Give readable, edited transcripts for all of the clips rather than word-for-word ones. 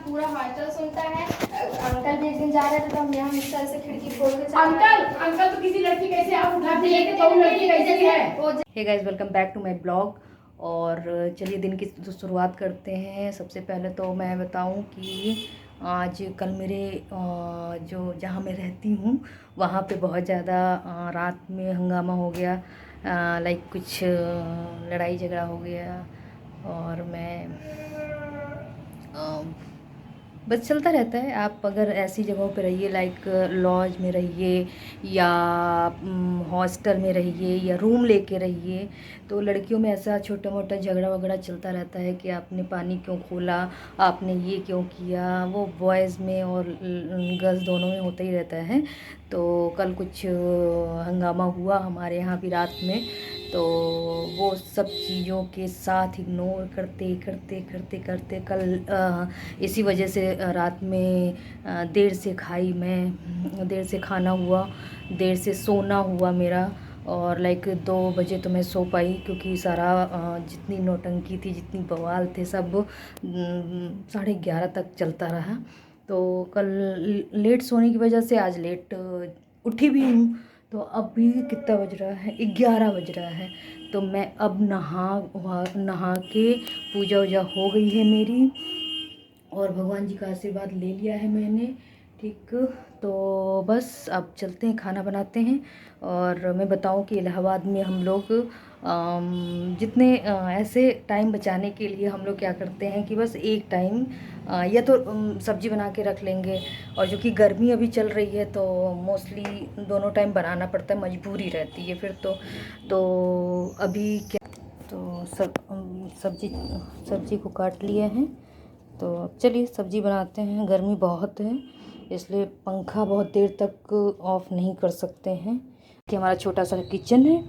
पूरा हॉस्टल सुनता है। अंकल भी एक दिन जा रहे थे तो हम यहाँ मिक्सर से खिड़की खोल के अंकल तो किसी लड़की कैसे आप उठा के लेके तो लड़की कैसी है। Hey guys, welcome back to my blog. और चलिए दिन की शुरुआत करते हैं। सबसे पहले तो मैं बताऊं कि आज कल मेरे जो जहाँ मैं रहती हूँ वहाँ पे बहुत ज़्यादा रात में हंगामा हो गया। लाइक कुछ लड़ाई झगड़ा हो गया और मैं बस चलता रहता है। आप अगर ऐसी जगहों पे रहिए, लाइक लॉज में रहिए या हॉस्टल में रहिए या रूम लेके रहिए, तो लड़कियों में ऐसा छोटा मोटा झगड़ा वगड़ा चलता रहता है कि आपने पानी क्यों खोला, आपने ये क्यों किया। वो बॉयज़ में और गर्ल्स दोनों में होता ही रहता है। तो कल कुछ हंगामा हुआ हमारे यहाँ भी रात में, तो वो सब चीज़ों के साथ इग्नोर करते करते करते करते कल इसी वजह से रात में देर से खाई मैं, देर से खाना हुआ, देर से सोना हुआ मेरा। और लाइक 2 बजे तो मैं सो पाई क्योंकि सारा जितनी नौटंकी थी, जितनी बवाल थे, सब 11:30 तक चलता रहा। तो कल लेट सोने की वजह से आज लेट उठी भी हूँ। तो अभी कितना बज रहा है, 11 बज रहा है। तो मैं अब नहा के पूजा वूजा हो गई है मेरी और भगवान जी का आशीर्वाद ले लिया है मैंने। ठीक, तो बस अब चलते हैं, खाना बनाते हैं। और मैं बताऊं कि इलाहाबाद में हम लोग जितने ऐसे टाइम बचाने के लिए हम लोग क्या करते हैं कि बस एक टाइम या तो सब्जी बना के रख लेंगे। और जो कि गर्मी अभी चल रही है तो मोस्टली दोनों टाइम बनाना पड़ता है, मजबूरी रहती है फिर तो अभी क्या, तो सब्जी को काट लिए हैं। तो अब चलिए सब्ज़ी बनाते हैं। गर्मी बहुत है इसलिए पंखा बहुत देर तक ऑफ़ नहीं कर सकते हैं कि हमारा छोटा सा किचन है।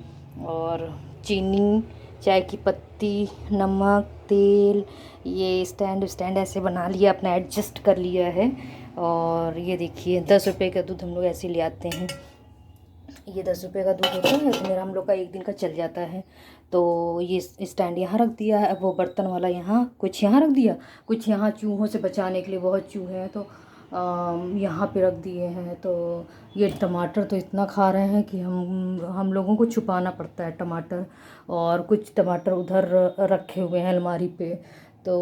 और चीनी, चाय की पत्ती, नमक, तेल, ये स्टैंड ऐसे बना लिया, अपना एडजस्ट कर लिया है। और ये देखिए 10 रुपये का दूध हम लोग ऐसे ले आते हैं। ये 10 रुपये का दूध होता है तो मेरा हम लोग का एक दिन का चल जाता है। तो ये स्टैंड यहाँ रख दिया है, वो बर्तन वाला यहाँ, कुछ यहाँ रख दिया, कुछ यहाँ चूहों से बचाने के लिए, बहुत चूहे हैं तो यहाँ पे रख दिए हैं। तो ये टमाटर तो इतना खा रहे हैं कि हम लोगों को छुपाना पड़ता है टमाटर। और कुछ टमाटर उधर रखे हुए हैं अलमारी पे। तो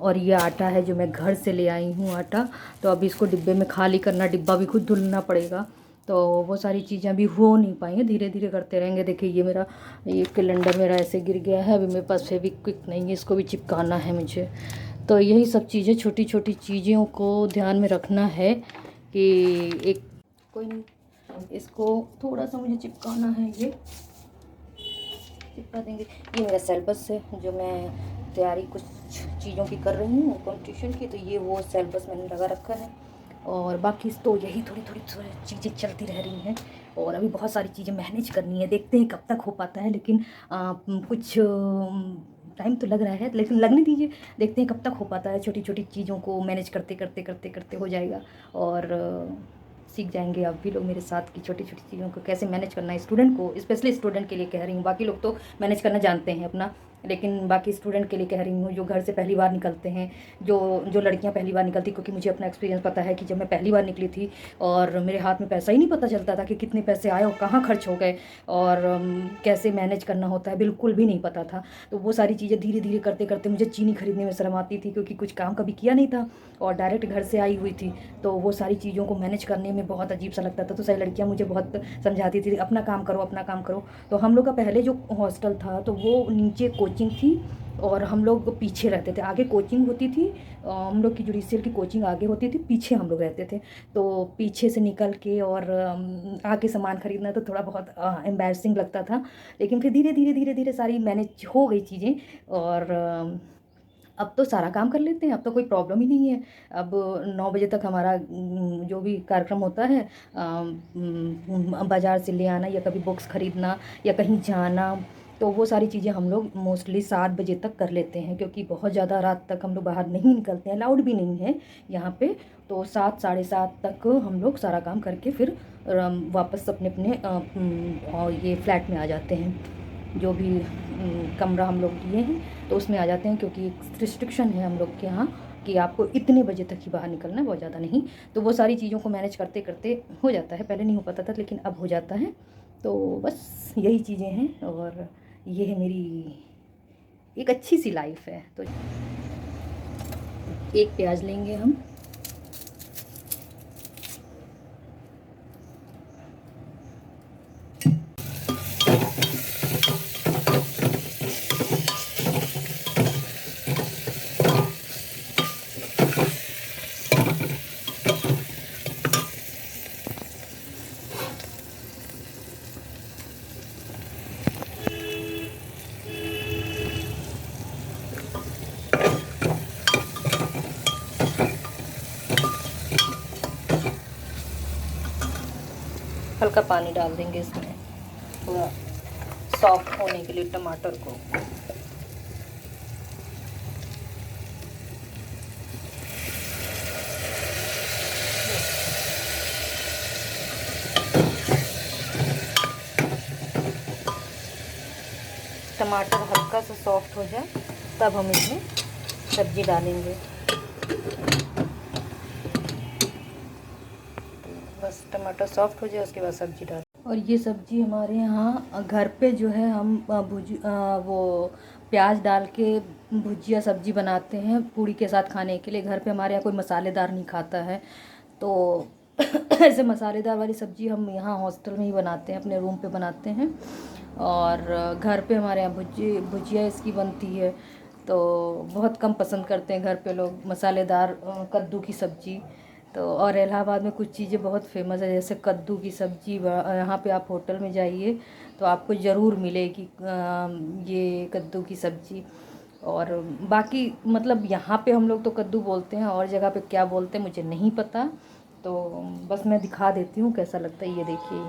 और ये आटा है जो मैं घर से ले आई हूँ आटा। तो अभी इसको डिब्बे में खाली करना, डिब्बा भी खुद धुलना पड़ेगा। तो वो सारी चीज़ें अभी हो नहीं पाई हैं, धीरे धीरे करते रहेंगे। देखिए ये कैलेंडर मेरा ऐसे गिर गया है, अभी मेरे पास फेविक्विक नहीं है, इसको भी चिपकाना है मुझे। तो यही सब चीज़ें, छोटी छोटी चीज़ों को ध्यान में रखना है कि एक कोई नहीं, इसको थोड़ा सा मुझे चिपकाना है, ये चिपका देंगे। ये मेरा सिलेबस है जो मैं तैयारी कुछ चीज़ों की कर रही हूँ कॉम्पिटिशन की, तो ये वो सिलेबस मैंने लगा रखा है। और बाकी तो यही थोड़ी थोड़ी चीज़ें चलती रह रही हैं। और अभी बहुत सारी चीज़ें मैनेज करनी है, देखते हैं कब तक हो पाता है। लेकिन कुछ टाइम तो लग रहा है, लेकिन लगने दीजिए, देखते हैं कब तक हो पाता है। छोटी छोटी चीज़ों को मैनेज करते करते करते करते हो जाएगा और सीख जाएंगे आप भी लोग मेरे साथ की छोटी छोटी चीज़ों को कैसे मैनेज करना है। स्टूडेंट को, स्पेशली स्टूडेंट के लिए कह रही हूँ, बाकी लोग तो मैनेज करना जानते हैं अपना, लेकिन बाकी स्टूडेंट के लिए कह रही हूँ जो घर से पहली बार निकलते हैं, जो लड़कियां पहली बार निकलती। क्योंकि मुझे अपना एक्सपीरियंस पता है कि जब मैं पहली बार निकली थी और मेरे हाथ में पैसा ही नहीं पता चलता था कि कितने पैसे आए और कहाँ खर्च हो गए और कैसे मैनेज करना होता है, बिल्कुल भी नहीं पता था। तो वो सारी चीज़ें धीरे धीरे करते करते, मुझे चीनी खरीदने में शर्म आती थी क्योंकि कुछ काम कभी किया नहीं था और डायरेक्ट घर से आई हुई थी। तो वो सारी चीज़ों को मैनेज करने में बहुत अजीब सा लगता था। तो सारी लड़कियाँ मुझे बहुत समझाती थी, अपना काम करो, अपना काम करो। तो हम लोग का पहले जो हॉस्टल था तो वो नीचे कोचिंग थी और हम लोग पीछे रहते थे, आगे कोचिंग होती थी। हम लोग की जुडिशियल की कोचिंग आगे होती थी, पीछे हम लोग रहते थे। तो पीछे से निकल के और आगे सामान खरीदना तो थोड़ा बहुत एम्बैरसिंग लगता था। लेकिन फिर धीरे धीरे धीरे धीरे सारी मैनेज हो गई चीज़ें और अब तो सारा काम कर लेते हैं, अब तो कोई प्रॉब्लम ही नहीं है। अब 9 बजे तक हमारा जो भी कार्यक्रम होता है, बाज़ार से ले आना या कभी बुक्स खरीदना या कहीं जाना, तो वो सारी चीज़ें हम लोग मोस्टली 7 बजे तक कर लेते हैं। क्योंकि बहुत ज़्यादा रात तक हम लोग बाहर नहीं निकलते हैं, अलाउड भी नहीं है यहाँ पे। तो 7 साढ़े 7 तक हम लोग सारा काम करके फिर वापस अपने अपने ये फ्लैट में आ जाते हैं। जो भी कमरा हम लोग लिए हैं तो उसमें आ जाते हैं, क्योंकि रिस्ट्रिक्शन है हम लोग के यहाँ कि आपको इतने बजे तक ही बाहर निकलना है, बहुत ज़्यादा नहीं। तो वो सारी चीज़ों को मैनेज करते करते हो जाता है, पहले नहीं हो पाता था लेकिन अब हो जाता है। तो बस यही चीज़ें हैं और ये है मेरी एक अच्छी सी लाइफ है। तो एक प्याज लेंगे हम, हल्का पानी डाल देंगे इसमें थोड़ा सॉफ्ट होने के लिए टमाटर को। टमाटर हल्का सा सॉफ्ट हो जाए तब हम इसमें सब्ज़ी डालेंगे। बस टमाटर सॉफ्ट हो जाए उसके बाद सब्ज़ी डाल। और ये सब्ज़ी हमारे यहाँ घर पे जो है हम वो प्याज डाल के भुजिया सब्ज़ी बनाते हैं पूड़ी के साथ खाने के लिए। घर पे हमारे यहाँ कोई मसालेदार नहीं खाता है, तो ऐसे मसालेदार वाली सब्ज़ी हम यहाँ हॉस्टल में ही बनाते हैं, अपने रूम पे बनाते हैं। और घर पे हमारे यहाँ भुजिया इसकी बनती है, तो बहुत कम पसंद करते हैं घर पे लोग मसालेदार कद्दू की सब्ज़ी। तो और इलाहाबाद में कुछ चीज़ें बहुत फेमस है, जैसे कद्दू की सब्ज़ी। यहाँ पे आप होटल में जाइए तो आपको ज़रूर मिलेगी ये कद्दू की सब्ज़ी। और बाकी मतलब यहाँ पे हम लोग तो कद्दू बोलते हैं, और जगह पे क्या बोलते हैं मुझे नहीं पता। तो बस मैं दिखा देती हूँ कैसा लगता है। ये देखिए,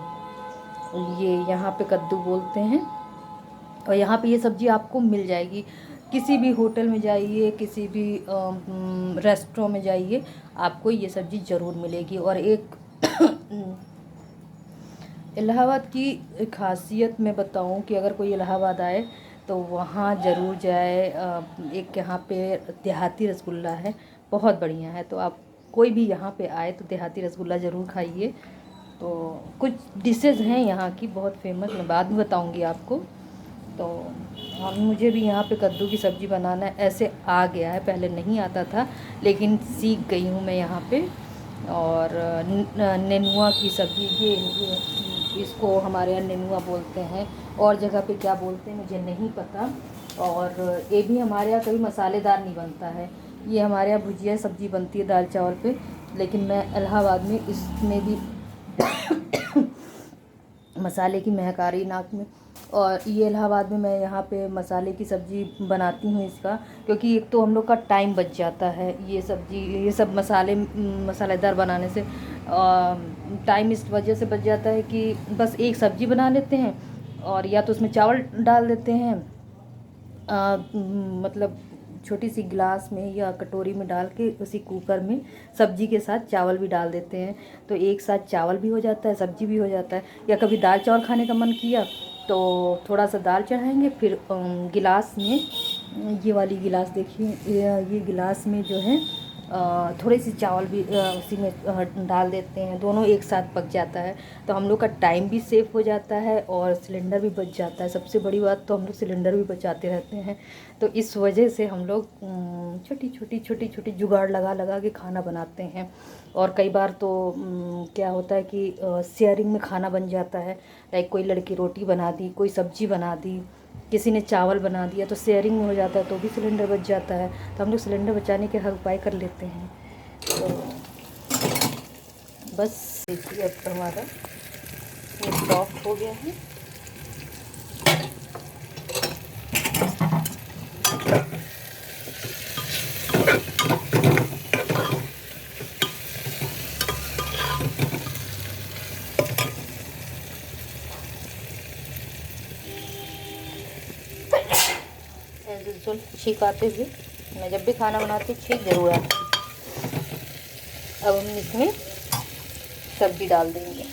ये यहाँ पे कद्दू बोलते हैं। और यहाँ पे ये सब्ज़ी आपको मिल जाएगी, किसी भी होटल में जाइए, किसी भी रेस्टोरेंट में जाइए, आपको ये सब्ज़ी ज़रूर मिलेगी। और एक इलाहाबाद की खासियत मैं बताऊं कि अगर कोई इलाहाबाद आए तो वहाँ ज़रूर जाए। एक यहाँ पे देहाती रसगुल्ला है, बहुत बढ़िया है। तो आप कोई भी यहाँ पे आए तो देहाती रसगुल्ला ज़रूर खाइए। तो कुछ डिशेज़ हैं यहाँ की बहुत फेमस, मैं बाद में बताऊँगी आपको। तो मुझे भी यहाँ पे कद्दू की सब्ज़ी बनाना ऐसे आ गया है, पहले नहीं आता था लेकिन सीख गई हूँ मैं यहाँ पे। और नेनुआ की सब्ज़ी, ये इसको हमारे यहाँ नेनुआ बोलते हैं, और जगह पे क्या बोलते हैं मुझे नहीं पता। और ये भी हमारे यहाँ कभी मसालेदार नहीं बनता है, ये हमारे यहाँ भुजिया सब्ज़ी बनती है दाल चावल पे। लेकिन मैं इलाहाबाद में इसमें भी मसाले की महक आ रही नाक में। और ये इलाहाबाद में मैं यहाँ पे मसाले की सब्ज़ी बनाती हूँ इसका, क्योंकि एक तो हम लोग का टाइम बच जाता है। ये सब्ज़ी, ये सब मसालेदार बनाने से टाइम इस वजह से बच जाता है कि बस एक सब्ज़ी बना लेते हैं, और या तो उसमें चावल डाल देते हैं, मतलब छोटी सी गिलास में या कटोरी में डाल के उसी कुकर में सब्ज़ी के साथ चावल भी डाल देते हैं। तो एक साथ चावल भी हो जाता है, सब्ज़ी भी हो जाता है। या कभी दाल चावल खाने का मन किया तो थोड़ा सा दाल चढ़ाएंगे, फिर गिलास में, ये वाली गिलास देखिए, ये गिलास में जो है थोड़ी सी चावल भी उसी में डाल देते हैं, दोनों एक साथ पक जाता है। तो हम लोग का टाइम भी सेव हो जाता है और सिलेंडर भी बच जाता है। सबसे बड़ी बात तो हम लोग सिलेंडर भी बचाते रहते हैं। तो इस वजह से हम लोग छोटी छोटी जुगाड़ लगा के खाना बनाते हैं। और कई बार तो क्या होता है कि शेयरिंग में खाना बन जाता है। लाइक कोई लड़की रोटी बना दी, कोई सब्ज़ी बना दी, किसी ने चावल बना दिया, तो शेयरिंग में हो जाता है, तो भी सिलेंडर बच जाता है। तो हम लोग सिलेंडर बचाने के हर उपाय कर लेते हैं। तो बस देखिए, अब तो हमारा ये सॉफ्ट हो गया है। छींक आते हुए, मैं जब भी खाना बनाती हूँ छींक जरूर आती है। अब हम इसमें सब्जी डाल देंगे।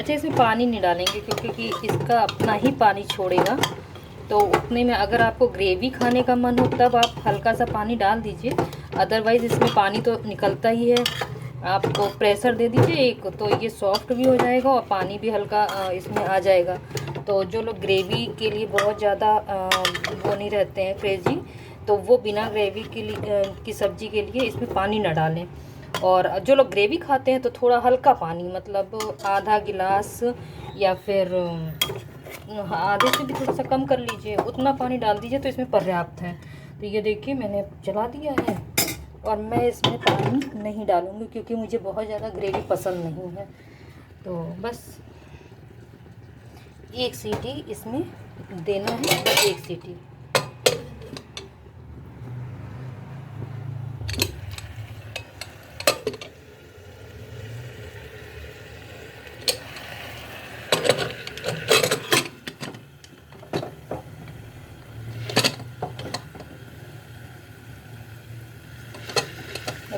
अच्छा इसमें पानी नहीं डालेंगे क्योंकि इसका अपना ही पानी छोड़ेगा। तो उतने में अगर आपको ग्रेवी खाने का मन हो तब आप हल्का सा पानी डाल दीजिए, अदरवाइज़ इसमें पानी तो निकलता ही है। आपको प्रेशर दे दीजिए एक, तो ये सॉफ्ट भी हो जाएगा और पानी भी हल्का इसमें आ जाएगा। तो जो लोग ग्रेवी के लिए बहुत ज़्यादा वो नहीं रहते हैं क्रेजी, तो वो बिना ग्रेवी के लिए की सब्ज़ी के लिए इसमें पानी ना डालें। और जो लोग ग्रेवी खाते हैं तो थोड़ा हल्का पानी, मतलब आधा गिलास या फिर आधे से भी थोड़ा सा कम कर लीजिए, उतना पानी डाल दीजिए तो इसमें पर्याप्त है। तो ये देखिए मैंने चला दिया है और मैं इसमें पानी नहीं डालूँगी क्योंकि मुझे बहुत ज़्यादा ग्रेवी पसंद नहीं है। तो बस एक सीटी इसमें देना है, बस एक सीटी।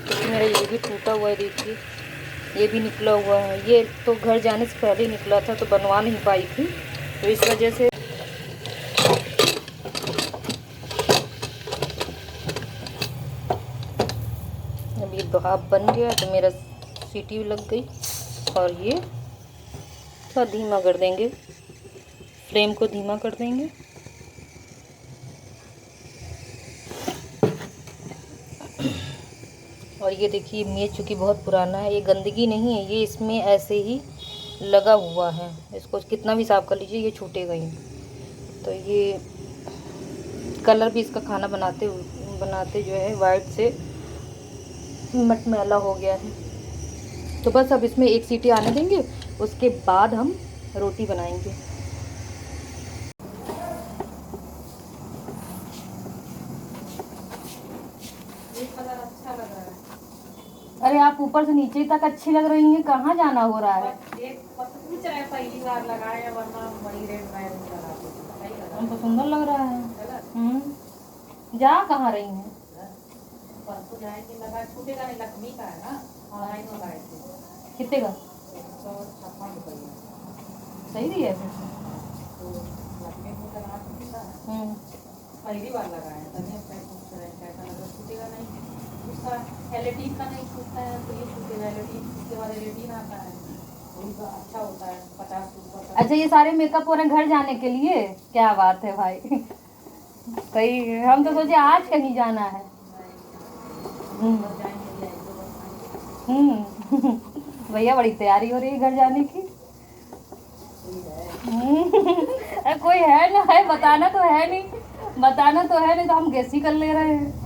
क्योंकि मेरा ये भी टूटा हुआ है, देखिए ये भी निकला हुआ है। ये तो घर जाने से पहले ही निकला था तो बनवा नहीं पाई थी, तो इस वजह से अब ये भाप बन गया। तो मेरा सीटी भी लग गई और ये थोड़ा धीमा कर देंगे, फ्लेम को धीमा कर देंगे। और ये देखिए मेज चूँकि बहुत पुराना है, ये गंदगी नहीं है, ये इसमें ऐसे ही लगा हुआ है। इसको कितना भी साफ़ कर लीजिए ये छूटेगा ही। तो ये कलर भी इसका खाना बनाते जो है वाइट से मटमैला हो गया है। तो बस अब इसमें एक सीटी आने देंगे, उसके बाद हम रोटी बनाएंगे। अरे आप ऊपर से नीचे तक अच्छी लग रही हैं, कहाँ जाना हो रहा है? पहली बार लगाया वरना बड़ी रेट में हमको सुंदर लग रहा है। जा कहाँ रही हैं? परसों जाएंगे, लगा छूटेगा नहीं, लक्ष्मी का है ना, ऑनलाइन मंगाए थे। कितने का? 156 रुपये। सही दिया फिर। तो लक्ष्मी को लगा था, पहली बार लगाया तभी कैसा लगा, छूटेगा नहीं। उसका एलईडी का नहीं छूटता है तो ये छूटेगा, एलईडी उसके बाद एलईडी आता है, उनका अच्छा होता है 50 रुपये। अच्छा ये सारे मेकअप हो रहे हैं घर जाने के लिए? क्या बात है भाई। सही, हम तो सोचे आज कहीं जाना है। भैया बड़ी तैयारी हो रही है घर जाने की। कोई है ना, है बताना तो है नहीं, बताना तो है नहीं, तो हम गेस ही कर ले रहे हैं।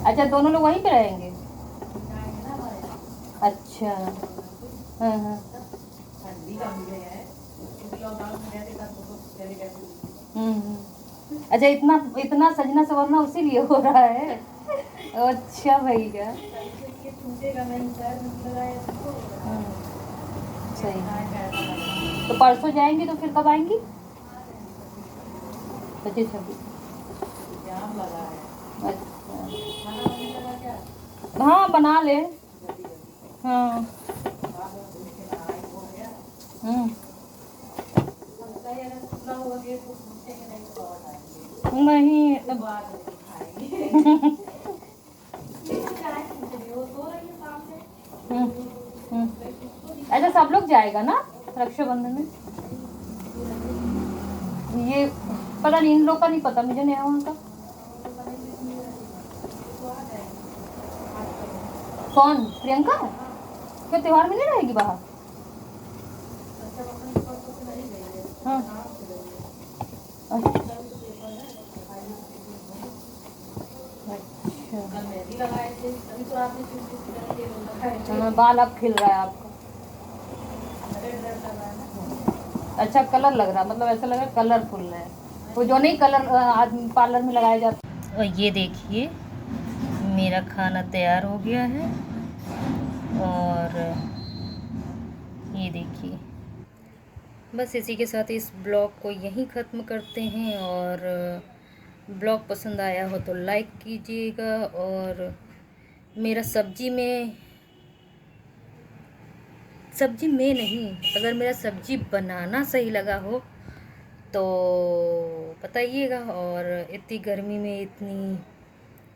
अच्छा दोनों लोग वहीं पे रहेंगे? अच्छा हाँ। अच्छा इतना सजना संवरना उसी लिए हो रहा है। अच्छा भैया सही। तो परसों जाएंगी तो फिर कब आएंगी? 25-26। अच्छा हाँ बना ले। हाँ नहीं अच्छा सब लोग जाएगा ना रक्षाबंधन में? ये पता नहीं, इन लोग का नहीं पता मुझे, नहीं वहाँ का। कौन? प्रियंका? क्या त्योहार में नहीं रहेगी बाहर? हाँ अच्छा बाल अब खिल रहा है आपका। अच्छा कलर लग रहा, मतलब ऐसा लग रहा है कलरफुल है, वो जो नहीं कलर पार्लर में लगाया जाता। और ये देखिए मेरा खाना तैयार हो गया है और ये देखिए। बस इसी के साथ इस ब्लॉग को यहीं ख़त्म करते हैं। और ब्लॉग पसंद आया हो तो लाइक कीजिएगा। और मेरा सब्जी में सब्ज़ी में नहीं, अगर मेरा सब्ज़ी बनाना सही लगा हो तो बताइएगा। और इतनी गर्मी में इतनी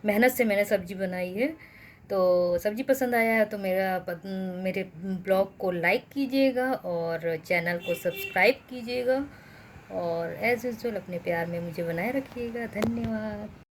मेहनत से मैंने सब्ज़ी बनाई है, तो सब्ज़ी पसंद आया है तो मेरे ब्लॉग को लाइक कीजिएगा और चैनल को सब्सक्राइब कीजिएगा, और एज़ यूजुअल अपने प्यार में मुझे बनाए रखिएगा। धन्यवाद।